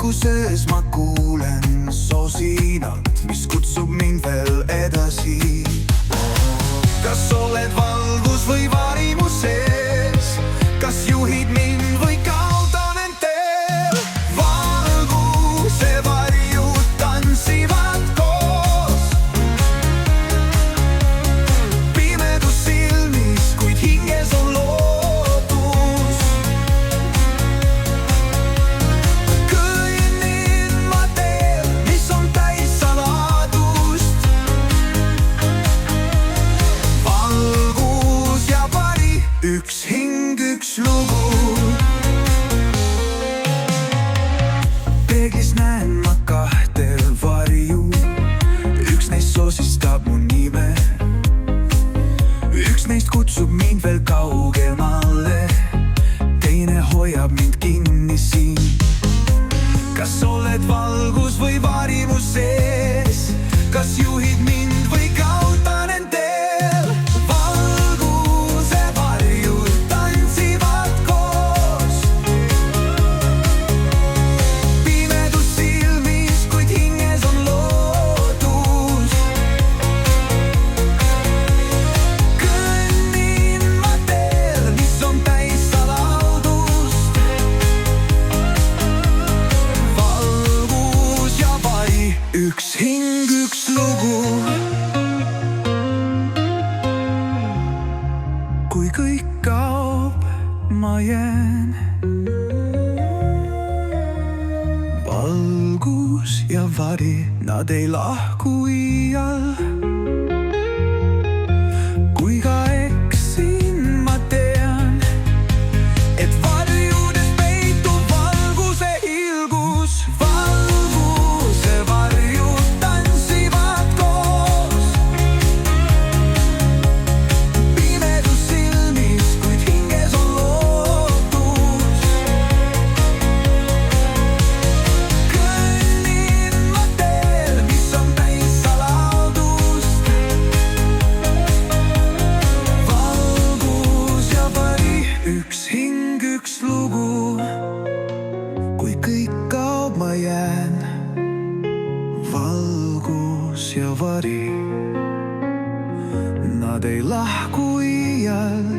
valguses ma kuulen sosinat, mis kutsub mind veel edasi. Kas oled valgus või vari mu sees? Kas juhid mind või kaotan end teel? Valguse varjud tantsivad koos, pimedus silmis, kuid hinges on lootus. Kõnnin ma teel, mis on täis saladust. Valgus ja vari, üks hing, üks lugu. Peeglis näen ma kahte varju, üks neist sosistab mu nime, üks neist kutsub mind veel kaugemale, teine hoiab mind kinni siin. Kas oled valgus või vari mu sees? Kas juhid mind või kaotan end teel? Valguse varjud tantsivad koos, pimedus silmis, kuid hinges on lootus. Kõnnin ma teel, mis on täis saladust. Valgus ja vari, üks hing, üks lugu. Kui kõik kaob, ma jään. Valgus ja vari, nad ei lahku iial. Kui ka eksin, ma tean, et varjudes peitub valguse ilgus. Valguse varjud tantsivad koos, pimedus silmis, kuid hinges on lootus. Kõnnin ma teel, mis on täis saladust. Valgus ja vari, üks hing, üks lugu. Kui kõik kaob, ma jään. Valgus ja vari, nad ei lahku iial.